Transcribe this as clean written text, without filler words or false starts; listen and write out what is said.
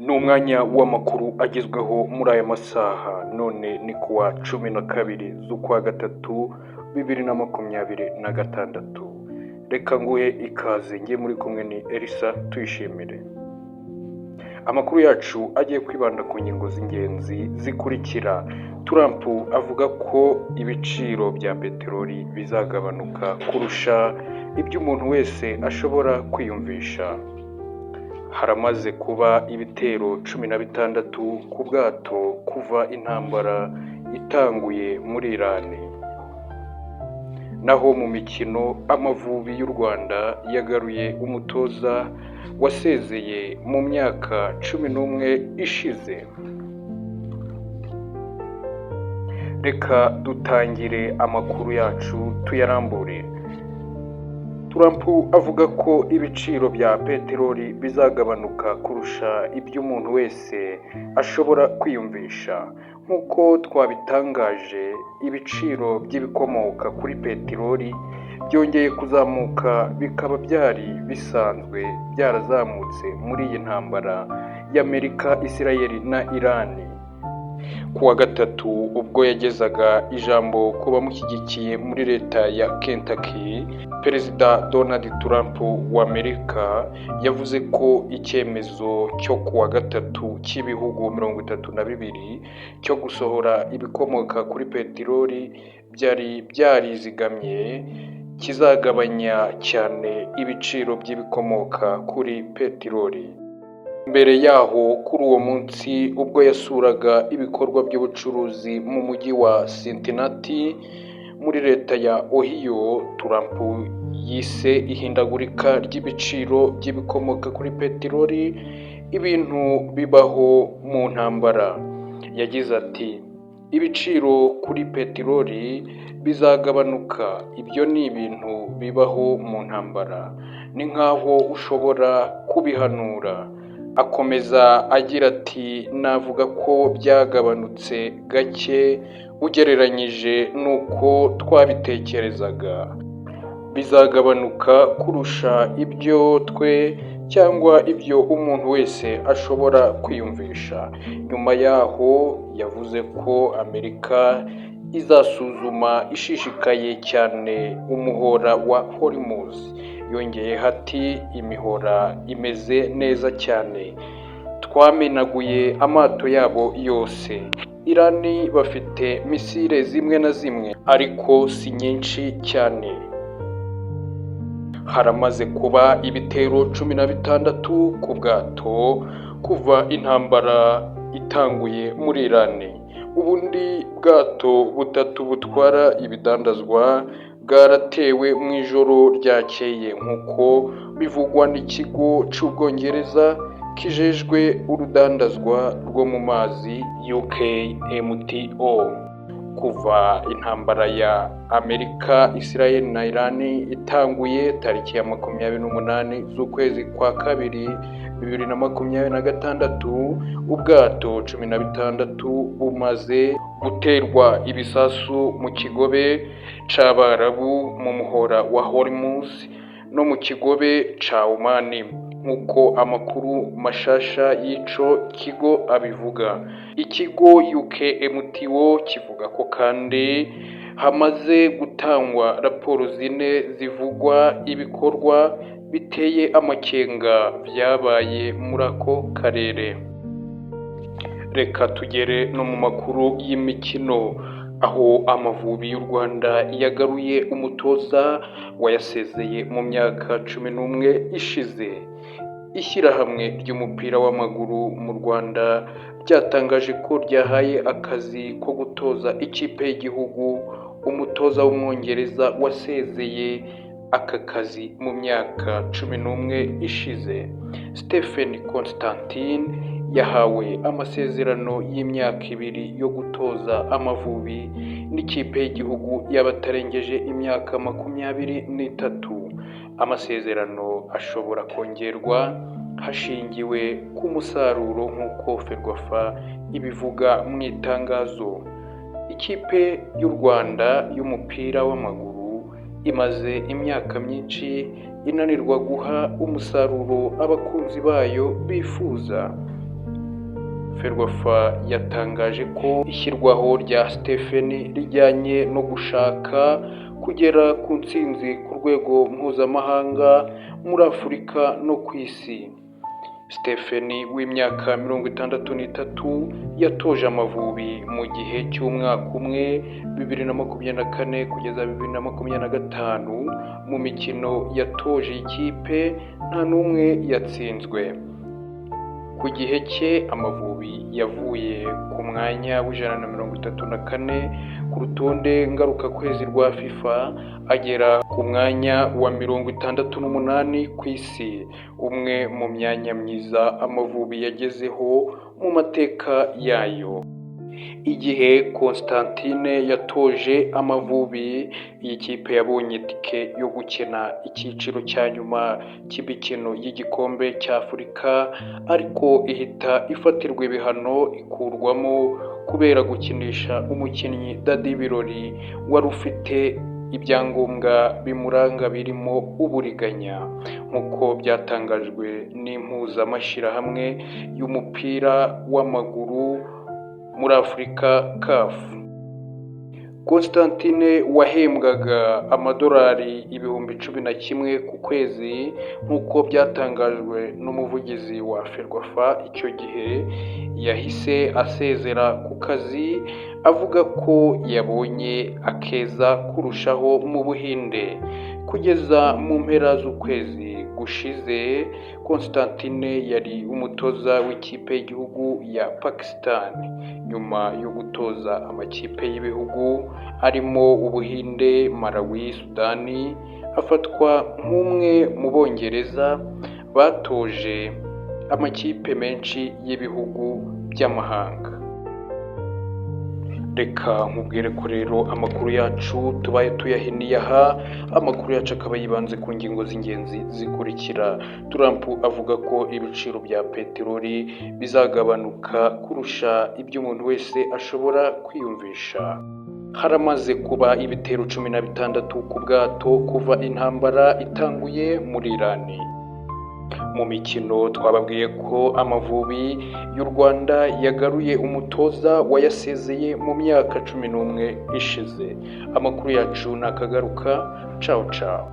Ni umwanya w'amakuru agezweho muri aya masaha, none ni kuwa 12 z'ukwa gatatu 2026. Reka nguhe ikaze, ngiye muri kumwe ni Elisa Tuyishimire. Amakuru yacu agiye kwibanda ku ngingo z'ingenzi zikurikira. Trump avuga ko ibiciro bya peteroli bizagabanuka kurusha ibyo umuntu wese ashobora kwiyumvisha. Haramaze kuba ibitero 16 ku bwato kuva intambara itanguye muri Iran. Naho mu mikino, Amavubi y'u Rwanda yagaruye umutoza wasezeye mu myaka 11 ishize. Reka dutangire amakuru yacu tuyarambure. Trump avuga ko ibiciro bya peteroli bizagabanuka kurusha ibyo umuntu wese ashobora kwiyumvisha. Nk'uko twabitangaje, ibiciro by'ibikomoka kuri peteroli byongeye kuzamuka, bikaba byari bisanzwe byarazamutse muri iyi ntambara y'Amerika, Israel na Iran. Kuwa gatatu, ubwo yagezaga ijambo ku bamushyigikiye muri leta ya Kentucky, Perezida Donald Trump wa Amerika yavuze ko icyemezo cyo kuwa gatatu cy'ibihugu 32 cyo gusohora ibikomoka kuri peteroli byari byarizigamye kizagabanya cyane ibiciro by'ibikomoka kuri peteroli. Mbere yaho, kuri uwo munsi, ubwo yasuraga ibikorwa by'ubucuruzi mu mujyi wa Cincinnati muri leta ya Ohio, Trump yise ihindagurika ry'ibiciro by'ibikomoka kuri peteroli ibintu bibaho mu ntambara. Yagize ati, ibiciro kuri peteroli bizagabanuka, ibyo ni ibintu bibaho mu ntambara, ni nk'aho ushobora kubihanura. Akomeza agira ati, navuga ko byagabanutse gake ugereranyije n'uko twabitekerezaga. Bizagabanuka kurusha ibyo twe cyangwa ibyo umuntu wese ashobora kwiyumvisha. Nyuma yaho yavuze ko Amerika izasuzuma ishishikaye cyane umuhora wa Hormuz. Yongeye ati, imihora imeze neza cyane, twamenaguye amato yabo yose. Iran bafite misile zimwe na zimwe, ariko si nyinshi cyane. Haramaze kuba ibitero 16 ku bwato kuva intambara itanguye muri Iran. Ubundi bwato butatu butwara ibidandazwa bwaratewe mu ijoro ryakeye, nk'uko bivugwa n'ikigo cy'Ubwongereza kijejwe urudandazwa rwo mu mazi UKMTO. Kuva intambara ya Amerika, Israel na Iran itanguye tariki ya 28 z'ukwezi kwa kabiri 2026, ubwato 16 bumaze guterwa ibisasu mu kigobe c'Abarabu, mu muhora wa Hormuz no mu kigobe ca Oman, nk'uko amakuru mashasha y'ico kigo abivuga. Ikigo UKMTO kivuga ko kandi hamaze gutangwa raporo 4 zivugwa ibikorwa biteye amakenga byabaye muri ako karere. Reka tugere no mu makuru y'imikino, aho Amavubi y'u Rwanda yagaruye umutoza wayasezeye mu myaka 11 ishize. Ishyirahamwe ry'umupira w'amaguru mu Rwanda ryatangaje ko ryahaye akazi ko gutoza ikipe y'igihugu umutoza w'umwongereza wasezeye aka kazi mu myaka 11 ishize. Stephen Constantine yahawe amasezerano y'imyaka 2 yo gutoza Amavubi n'ikipe y'igihugu y'abatarengeje imyaka 23. Amasezerano ashobora kongerwa hashingiwe ku musaruro, nk'uko Ferwafa ibivuga mu itangazo. Ikipe y'u Rwanda y'umupira w'amaguru imaze imyaka myinshi inanirwa guha umusaruro abakunzi bayo bifuza. Ferwafa yatangaje ko ishyirwaho rya Stephen rijyanye no gushaka kugera ku ntsinzi ku rwego mpuzamahanga muri Afurika no ku isi. Stephen w'imyaka 63 yatoje Amavubi mu gihe cy'umwaka umwe 2024 kugeza 2025. Mu mikino yatoje ikipe nta n'umwe yatsinzwe. Ku gihe cye Amavubi yavuye ku mwanya w'134 ku rutonde ngarukakwezi rwa FIFA agera ku mwanya wa 68 ku isi, umwe mu myanya myiza Amavubi yagezeho mu mateka yayo. Igihe Constantine yatoje Amavubi, iyi kipe yabonye tike yo gukina icyiciro cya nyuma cy'imikino y'igikombe cy'Afurika, ariko ihita ifatirwa ibihano ikurwamo kubera gukinisha umukinnyi Dady Birori wari ufite ibyangombwa bimuranga birimo uburiganya, nk'uko byatangajwe n'impuzamashyirahamwe y'umupira w'amaguru muri Afurika CAF. Constantine wahembwaga amadolari 11,000 ku kwezi, nk'uko byatangajwe n'umuvugizi wa Ferwafa icyo gihe, yahise asezera ku kazi avuga ko yabonye akeza kurushaho mu Buhinde. Kugeza mu mpera z'ukwezi gushize, Constantine yari umutoza w'ikipe y'igihugu ya Pakistan, nyuma yo gutoza amakipe y'ibihugu arimo Ubuhinde, Malawi, Sudani. Afatwa nk'umwe mu Bongereza batoje amakipe menshi y'ibihugu by'amahanga. Reka nkubwire ko rero amakuru yacu tubaye tuyahiniye aha. Amakuru yacu akaba yibanze ku ngingo z'ingenzi zikurikira. Trump avuga ko ibiciro bya peteroli bizagabanuka kurusha ibyo umuntu wese ashobora kwiyumvisha. Haramaze kuba ibitero 16 ku bwato kuva intambara itanguye muri Irani. Mu mikino twababwiye ko Amavubi y'u Rwanda yagaruye umutoza wayasezeye mu myaka 11 ishize. Amakuru yacu nakagaruka. Ciao ciao.